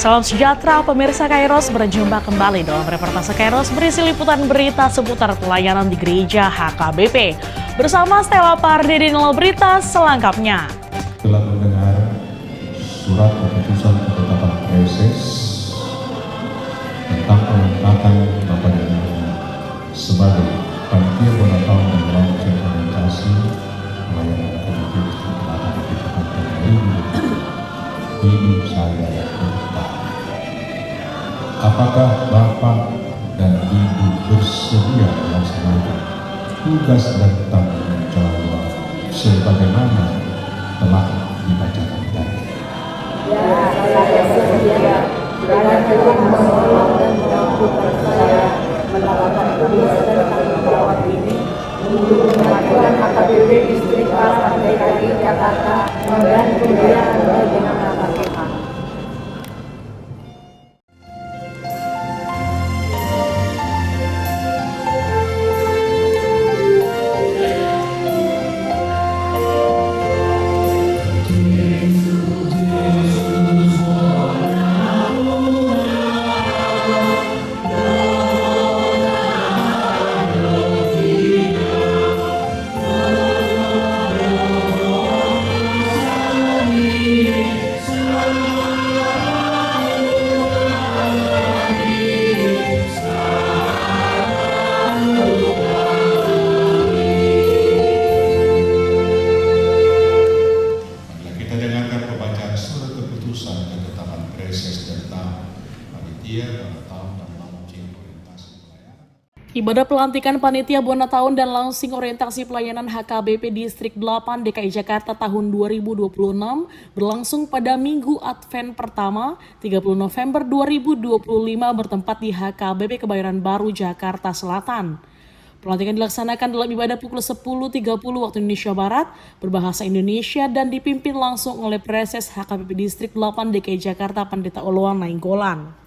Salam sejahtera pemirsa Kairos, berjumpa kembali dalam reportase Kairos berisi liputan berita seputar pelayanan di gereja HKBP. Bersama Stella Pardede berita selengkapnya. Telah mendengar surat keputusan ketetapan preses tentang pengangkatan Bapak dan Ibu sebagai panitia Bonatau dan launching orientasi pelayanan HKBP Distrik 8 di Jakarta 2020. Ini saya bertanya, apakah Bapak dan Ibu bersedia melaksanakan tugas dan tanggung jawab sebagaimana telah dibacakan tadi? Ya, saya bersedia. Kiranya Tuhan menolong dan memampukan saya melakukan tugas dan tanggung jawab ini untuk kemajuan HKBP Distrik 8 DKI Jakarta dan kemuliaan bagi nama Tuhan. Ibadah pelantikan Panitia Bonatahun dan launching orientasi pelayanan HKBP Distrik 8 DKI Jakarta tahun 2026 berlangsung pada Minggu Advent pertama 30 November 2025 bertempat di HKBP Kebayoran Baru, Jakarta Selatan. Pelantikan dilaksanakan dalam ibadah pukul 10.30 waktu Indonesia Barat, berbahasa Indonesia dan dipimpin langsung oleh Preses HKBP Distrik 8 DKI Jakarta Pendeta Oloan Nainggolan.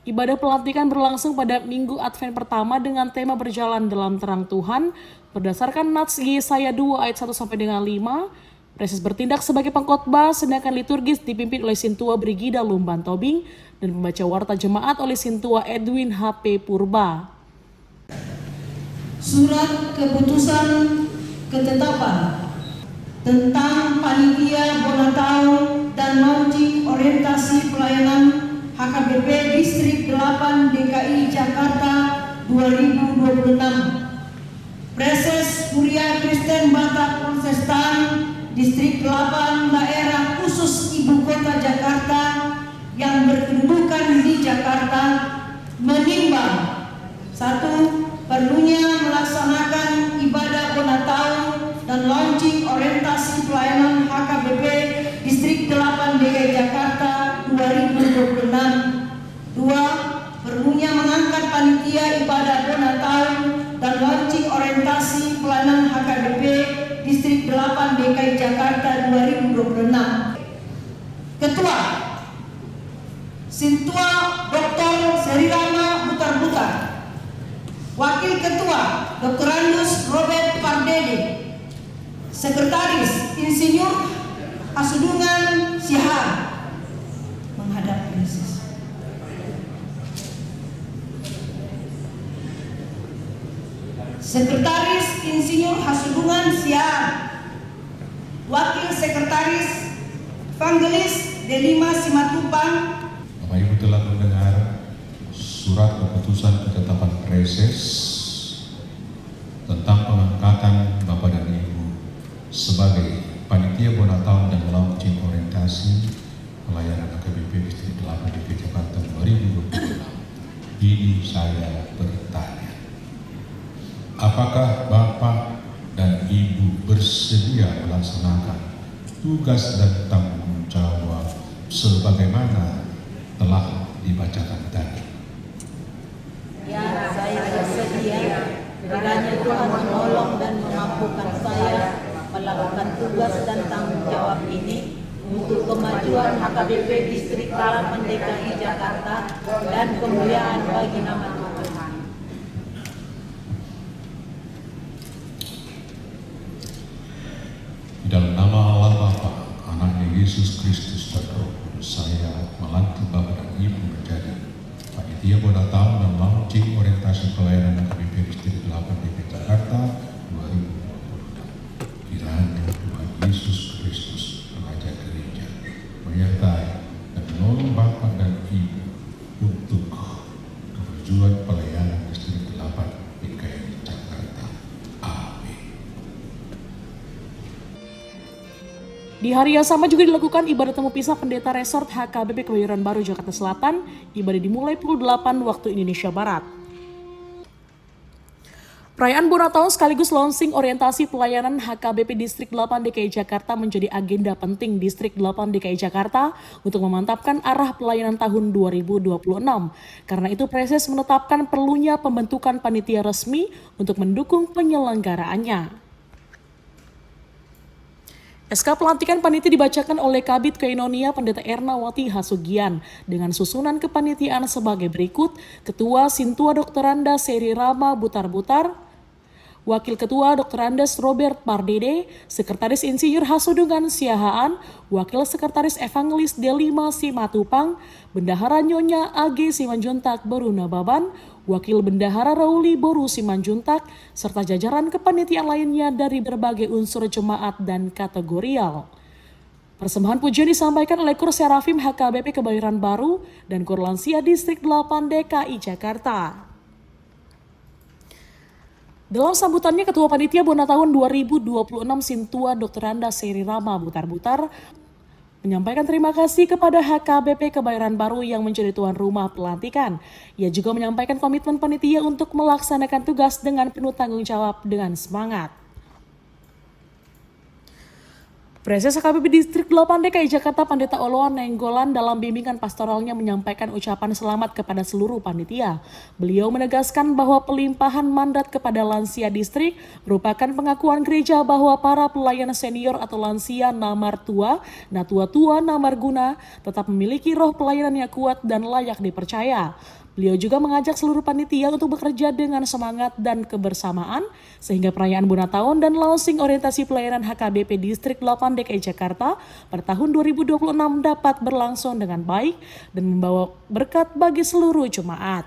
Ibadah pelantikan berlangsung pada Minggu Advent pertama dengan tema berjalan dalam terang Tuhan berdasarkan Nats Yesaya 2 ayat 1 sampai dengan 5. Preses bertindak sebagai pengkhotbah sedangkan liturgis dipimpin oleh Sintua Brigida Lumban Tobing dan pembaca warta jemaat oleh Sintua Edwin HP Purba. Surat keputusan ketetapan tentang Panitia Bonatahun dan launching orientasi pelayanan HKBP Distrik 8 DKI Jakarta 2026. Preses Kuria Kristen Batak Protestan Distrik 8 Daerah Khusus Ibu Kota Jakarta yang berkedudukan di Jakarta menimbang 1. Perlunya melaksanakan ibadah Bonatahun dan launching orientasi pelayanan HKBP Distrik 8 DKI Jakarta 2026. 2. Perlunya mengangkat panitia ibadah Bonatahun dan launching orientasi pelayanan HKBP Distrik 8 DKI Jakarta 2026. Ketua Sintua Dr. Serirama Butar-Butar. Wakil Ketua Dr. Andus Robert Pardede. Sekretaris Insinyur Hasudungan Sihar menghadap Preses. Sekretaris Insinyur Hasudungan Sihar. Wakil Sekretaris Evangelis Delima Simatupang. Bapak Ibu telah mendengar surat keputusan ketetapan preses tentang pengangkatan Bapak dan Ibu sebagai Panitia Bonatahun dan launching orientasi pelayanan HKBP Distrik 8 DKI Jakarta 2026. Ini saya bertanya, apakah Bapak dan Ibu bersedia melaksanakan tugas dan tanggung jawab sebagaimana telah dibacakan tadi? Ya, saya bersedia. Kiranya Tuhan menolong dan memampukan saya melakukan tugas dan tanggung jawab ini untuk kemajuan HKBP Distrik 8 DKI Jakarta dan kemuliaan bagi nama Tuhan. Di dalam nama Allah Bapa, Anaknya Yesus Kristus dan Roh Kudus, saya melantik Bapak dan Ibu menjadi Panitia Bola Tahun dan Launching Orientasi Pelayanan AKBP Distrik 8 DKI Jakarta 2020. Kiranya Tuhan Yesus Kristus, Raja Gereja, menyertai dan menolong Bapak dan Ibu untuk kemajuan pelayanan Distrik 8 DKI Jakarta. Amin. Di hari yang sama juga dilakukan ibadah temu pisah Pendeta Resort HKBP Kebayoran Baru Jakarta Selatan. Ibadah dimulai pukul 8 waktu Indonesia Barat. Perayaan Bona Tahun sekaligus launching orientasi pelayanan HKBP Distrik 8 DKI Jakarta menjadi agenda penting Distrik 8 DKI Jakarta untuk memantapkan arah pelayanan tahun 2026. Karena itu Preses menetapkan perlunya pembentukan panitia resmi untuk mendukung penyelenggaraannya. SK pelantikan panitia dibacakan oleh Kabid Koinonia Pendeta Ernawati Hasugian dengan susunan kepanitiaan sebagai berikut: Ketua Sintua Dr. Anda Seri Rama Butar-Butar, Wakil Ketua Dr. Andes Robert Pardede, Sekretaris Insinyur Hasudungan Siahaan, Wakil Sekretaris Evangelis Delima Simatupang, Bendahara Nyonya AG Simanjuntak Boruna Baban, Wakil Bendahara Rauli Boru Simanjuntak, serta jajaran kepanitiaan lainnya dari berbagai unsur jemaat dan kategorial. Persembahan pujian disampaikan oleh Kur Serafim HKBP Kebayoran Baru dan Kur Lansia Distrik 8 DKI Jakarta. Dalam sambutannya, Ketua Panitia Bona Tahun 2026 Sintua Dr. Anda Seri Rama Butar-Butar menyampaikan terima kasih kepada HKBP Kebayoran Baru yang menjadi tuan rumah pelantikan. Ia juga menyampaikan komitmen panitia untuk melaksanakan tugas dengan penuh tanggung jawab dengan semangat. Preses HKBP Distrik 8 DKI Jakarta Pendeta Oloan Nenggolan dalam bimbingan pastoralnya menyampaikan ucapan selamat kepada seluruh panitia. Beliau menegaskan bahwa pelimpahan mandat kepada lansia distrik merupakan pengakuan gereja bahwa para pelayan senior atau lansia namar tua, natua-tua namar guna tetap memiliki roh pelayanan yang kuat dan layak dipercaya. Beliau juga mengajak seluruh panitia untuk bekerja dengan semangat dan kebersamaan sehingga perayaan Bona Tahun dan launching orientasi pelayanan HKBP Distrik 8 DKI Jakarta pada tahun 2026 dapat berlangsung dengan baik dan membawa berkat bagi seluruh jemaat.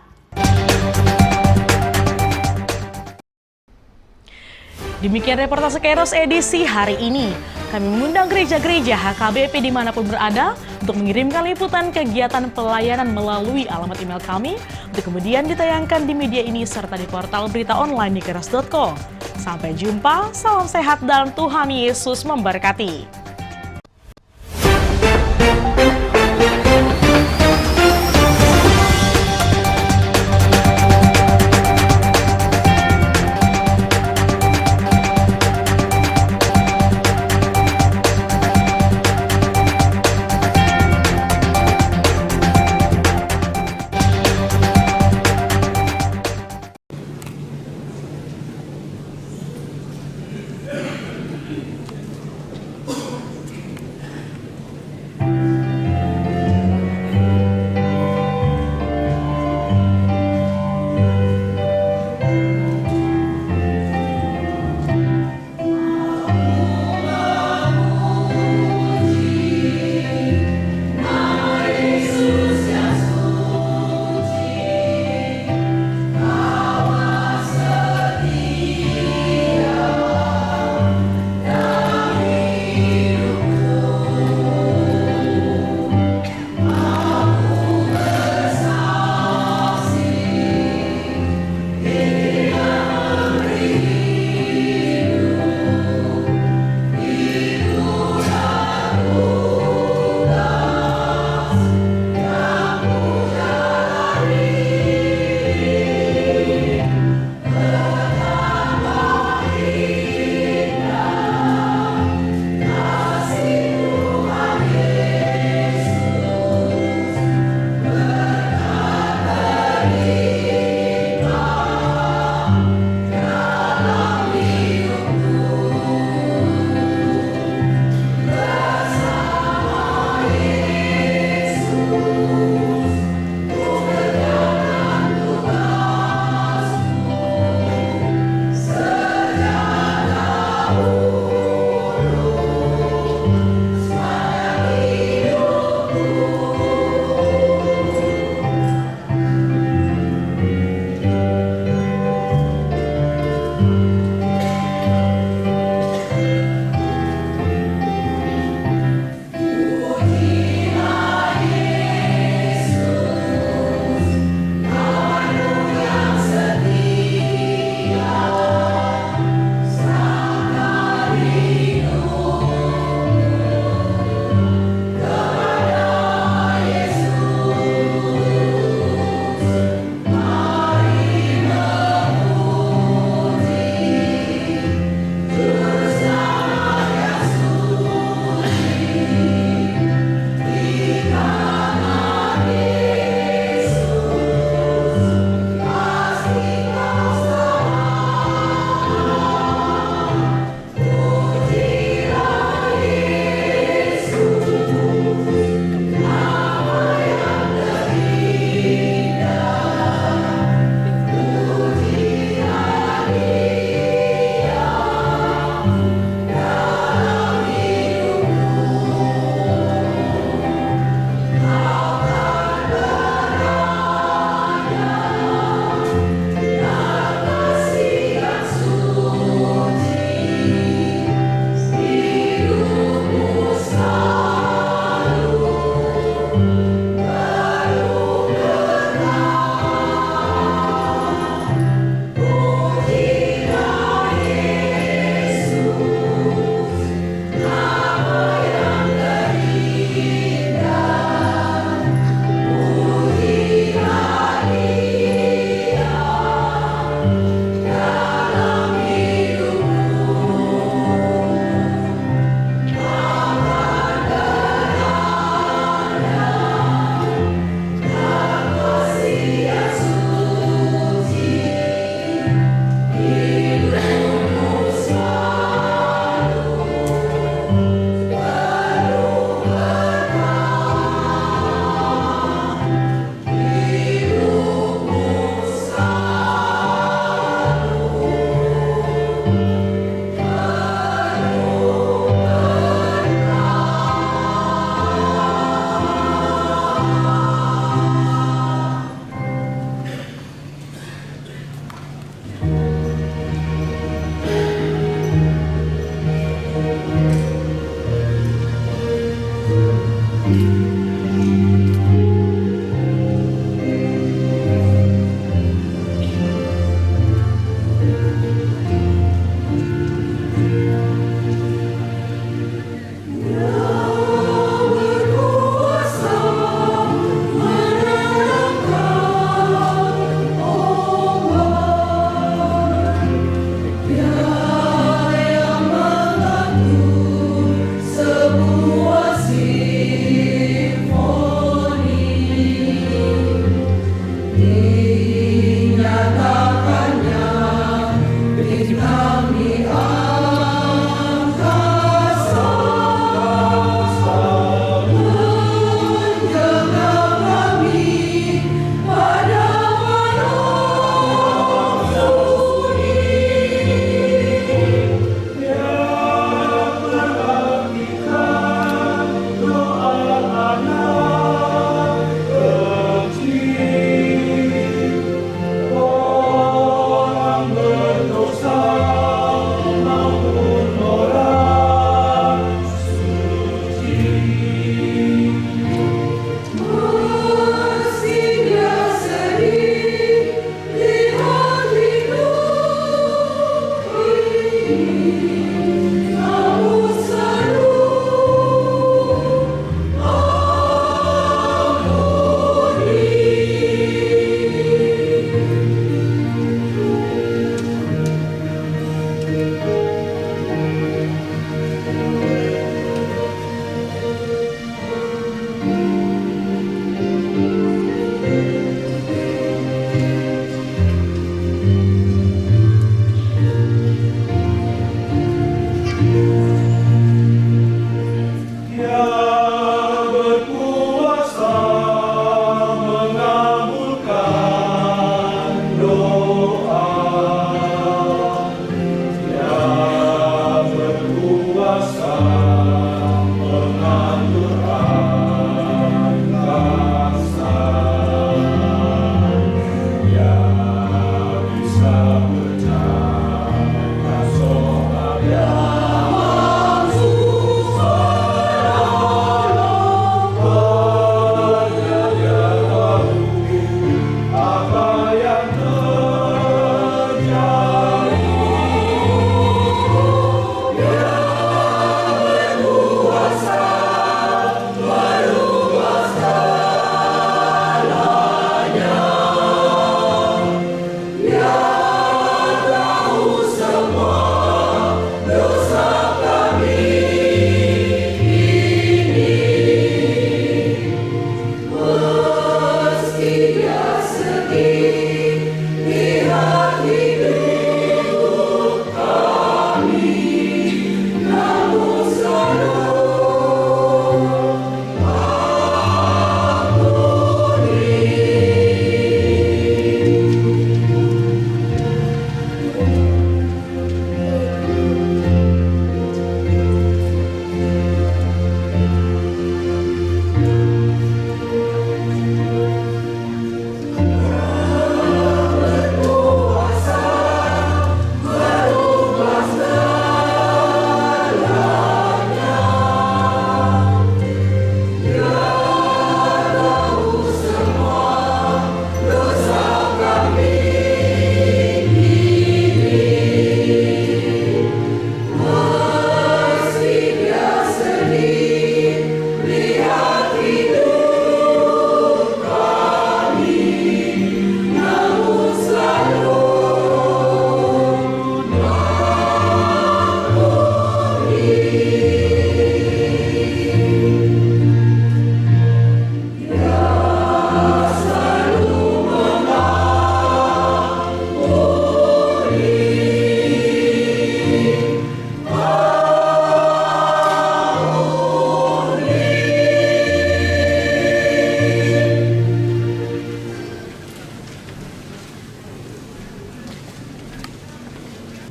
Demikian reportase Kairos edisi hari ini. Kami mengundang gereja-gereja HKBP dimanapun berada untuk mengirimkan liputan kegiatan pelayanan melalui alamat email kami untuk kemudian ditayangkan di media ini serta di portal berita online di kairos.co. Sampai jumpa, salam sehat dan Tuhan Yesus memberkati.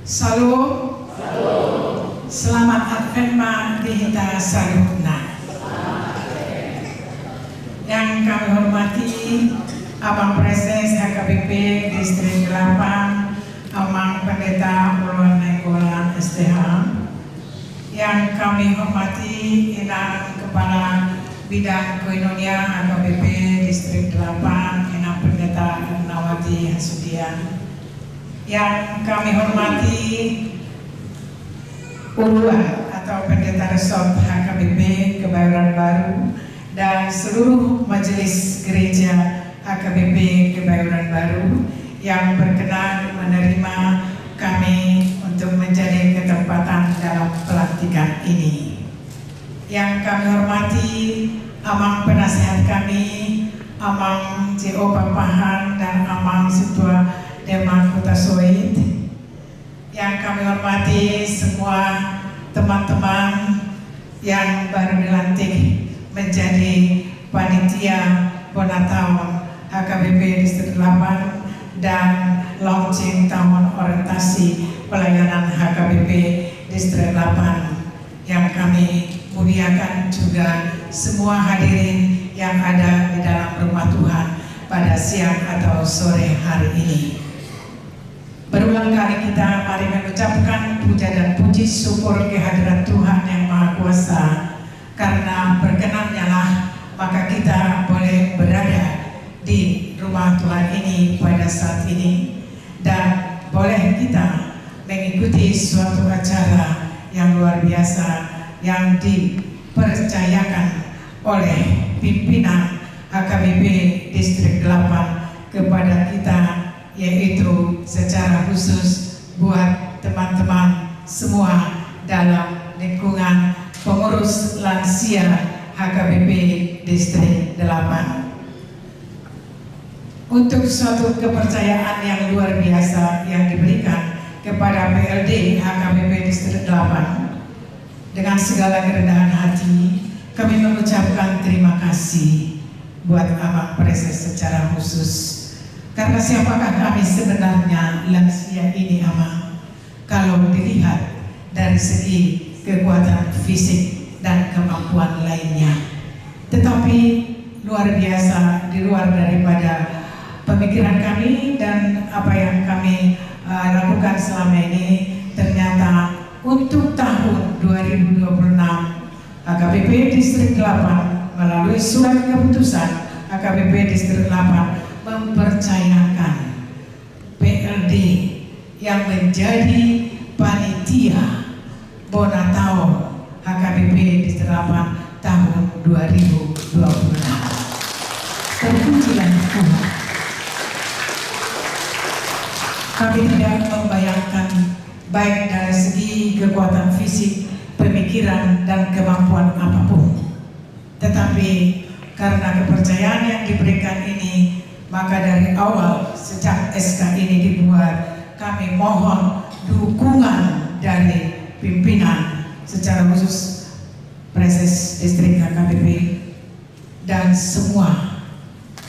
Salam. Selamat Advent ma dihita salutna. Yang kami hormati Abang Preses HKBP Distrik 8, Amang Pendeta Puluhan Nainggolan STH. Yang kami hormati Inang Kepala Bidang Koinonia HKBP Distrik 8, Inang Pendeta Ernawati Hasudian. Yang kami hormati Urua atau Pendeta Resort HKBP Kebayoran Baru dan seluruh majelis gereja HKBP Kebayoran Baru yang berkenan menerima kami untuk menjadi ketempatan dalam pelantikan ini. Yang kami hormati Amang Penasehat kami, Amang CO Papahan dan Amang Situa Demak Kota Soit. Yang kami hormati semua teman-teman yang baru dilantik menjadi panitia Bonataun HKBP Distrik 8 dan launching tahun orientasi pelayanan HKBP Distrik 8. Yang kami muliakan juga semua hadirin yang ada di dalam rumah Tuhan pada siang atau sore hari ini. Berulang kali kita mari mengucapkan puja dan puji syukur kehadiran Tuhan yang Maha Kuasa, karena berkenannya lah maka kita boleh berada di rumah Tuhan ini pada saat ini dan boleh kita mengikuti suatu acara yang luar biasa yang dipercayakan oleh pimpinan HKBP Distrik 8 kepada kita, yaitu secara khusus buat teman-teman semua dalam lingkungan pengurus lansia HKBP Distrik 8. Untuk suatu kepercayaan yang luar biasa yang diberikan kepada PLD HKBP Distrik 8, dengan segala kerendahan hati kami mengucapkan terima kasih buat Abang Preses secara khusus. Karena siapakah kami sebenarnya lansia ini, Abang? Kalau dilihat dari segi kekuatan fisik dan kemampuan lainnya. Tetapi luar biasa, di luar daripada pemikiran kami dan apa yang kami lakukan selama ini, ternyata untuk tahun 2026 HKBP Distrik 8 melalui surat keputusan HKBP Distrik 8 mempercayakan PLD yang menjadi panitia Bonatau HKBP Distrik 8 tahun 2026. Terpujilah Tuhan. Kami tidak membayangkan baik dari segi kekuatan fisik, pemikiran, dan kemampuan apapun. Tetapi karena kepercayaan yang diberikan ini, maka dari awal sejak SK ini dibuat, kami mohon dukungan dari pimpinan secara khusus Preses Distrik HKBP dan semua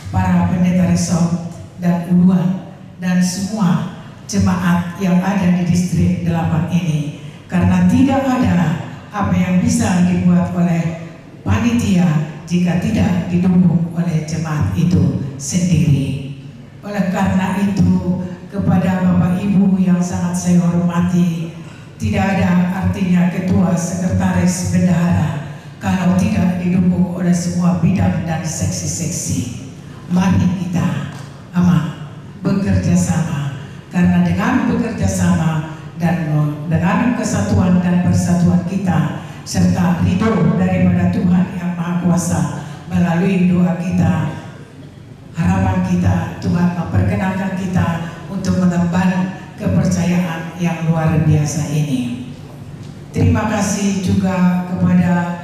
para pendeta resort dan uluan dan semua jemaat yang ada di Distrik 8 ini, karena tidak ada apa yang bisa dibuat oleh panitia jika tidak didukung oleh jemaat itu sendiri. Oleh karena itu, kepada Bapak Ibu yang sangat saya hormati, tidak ada artinya ketua, sekretaris, bendahara kalau tidak didukung oleh semua bidang dan seksi-seksi. Mari kita bekerja sama, karena dengan bekerja sama dan dengan kesatuan dan persatuan kita serta ridho daripada Tuhan yang Maha Kuasa melalui doa kita, harapan kita, Tuhan memperkenankan kita untuk mengemban kepercayaan yang luar biasa ini. Terima kasih juga kepada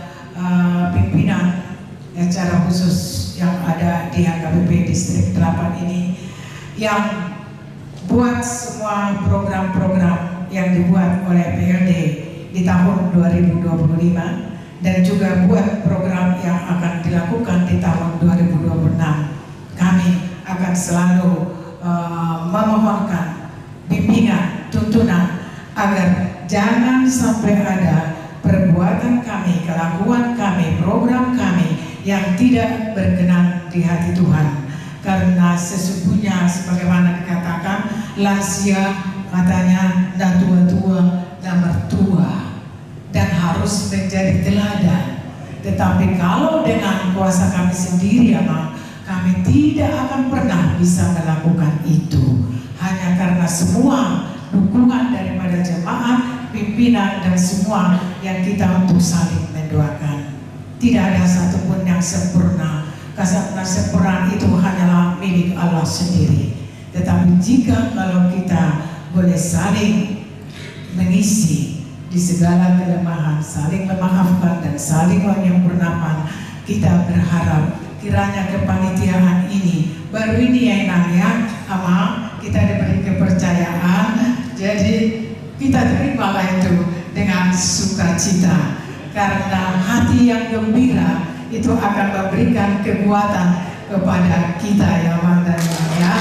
pimpinan secara khusus yang ada di HKBP Distrik 8 ini yang buat semua program-program yang dibuat oleh PLD di tahun 2025 dan juga buat program yang akan dilakukan di tahun 2026. Kami akan selalu memohonkan bimbingan, tuntunan agar jangan sampai ada perbuatan kami, kelakuan kami, program kami yang tidak berkenan di hati Tuhan. Karena sesungguhnya sebagaimana dikatakan, lansia katanya dah tua-tua, dah mertua dan harus menjadi teladan. Tetapi kalau dengan kuasa kami sendiri, kami tidak akan pernah bisa melakukan itu. Hanya karena semua dukungan daripada jemaat, pimpinan, dan semua yang kita untuk saling mendoakan. Tidak ada satupun yang sempurna. Kesempurnaan itu hanyalah milik Allah sendiri. Tetapi jika kalau kita boleh saling mengisi di segala kelemahan, saling memaafkan dan saling menyempurnakan, kita berharap kiranya kepanitiaan ini baru ini ya kita diberi kepercayaan, jadi kita terimalah itu dengan sukacita, karena hati yang gembira itu akan memberikan kekuatan kepada kita ya Bang dan ya.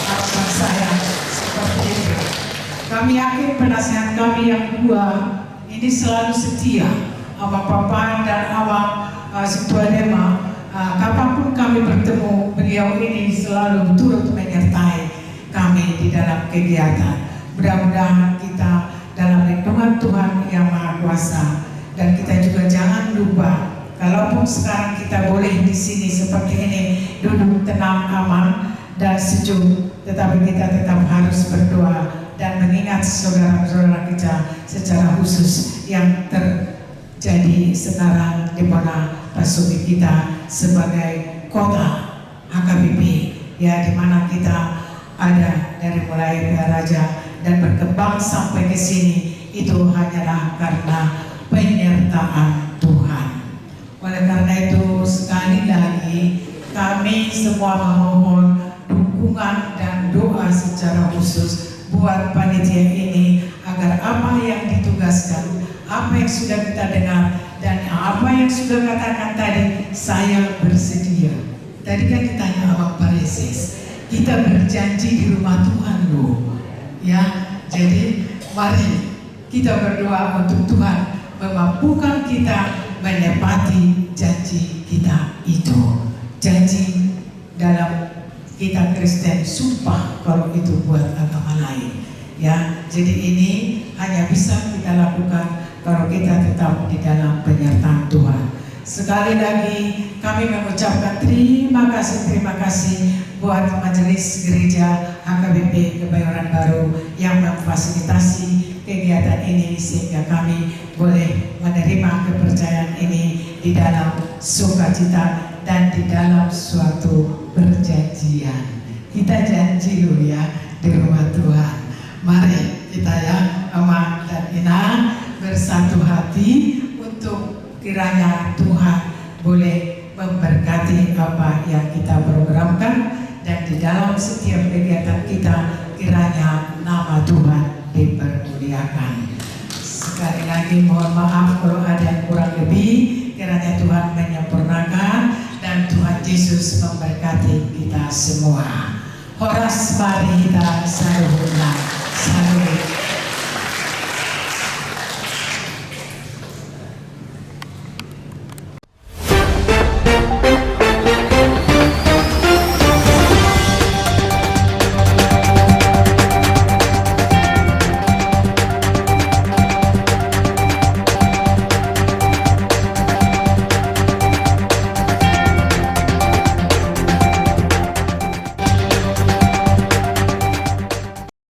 Harapan saya seperti itu. Kami yakin penasihat kami yang dua ini selalu setia sama Papa dan Abang Ketua Dema. Kapanpun kami bertemu, beliau ini selalu turut menyertai kami di dalam kegiatan. Mudah-mudahan kita dalam lindungan Tuhan yang Maha Kuasa, dan kita juga jangan lupa, kalaupun sekarang kita boleh di sini seperti ini duduk tenang, aman dan sejuk, tetapi kita tetap harus berdoa dan mengingat saudara-saudara kita secara khusus yang terjadi sekarang di mana Pasogi kita sebagai kota HKBP, ya, di mana kita ada dari mulai Raja dan berkembang sampai ke sini itu hanyalah karena penyertaan Tuhan. Oleh karena itu sekali lagi kami semua memohon dukungan dan doa secara khusus buat panitia ini agar apa yang ditugaskan, apa yang sudah kita dengar dan apa yang sudah katakan tadi, saya bersedia. Tadi kan ditanya Abang Paresis, kita berjanji di rumah Tuhan loh, ya. Jadi mari kita berdoa untuk Tuhan memampukan kita menepati janji kita itu. Janji dalam kita Kristen, sumpah kalau itu buat agama lain, ya. Jadi ini hanya bisa kita lakukan kalau kita tetap di dalam penyertaan Tuhan. Sekali lagi kami mengucapkan terima kasih buat Majelis Gereja HKBP Kebayoran Baru yang memfasilitasi kegiatan ini sehingga kami boleh menerima kepercayaan ini di dalam sukacita dan di dalam suatu perjanjian. Kita janji loh ya di rumah Tuhan. Mari kita ya Ama dan Ina bersatu hati untuk kiranya Tuhan boleh memberkati apa yang kita programkan dan di dalam setiap kegiatan kita kiranya nama Tuhan dipermuliakan. Sekali lagi mohon maaf kalau ada yang kurang lebih, kiranya Tuhan menyempurnakan dan Tuhan Yesus memberkati kita semua. Horas mari kita saluhuna.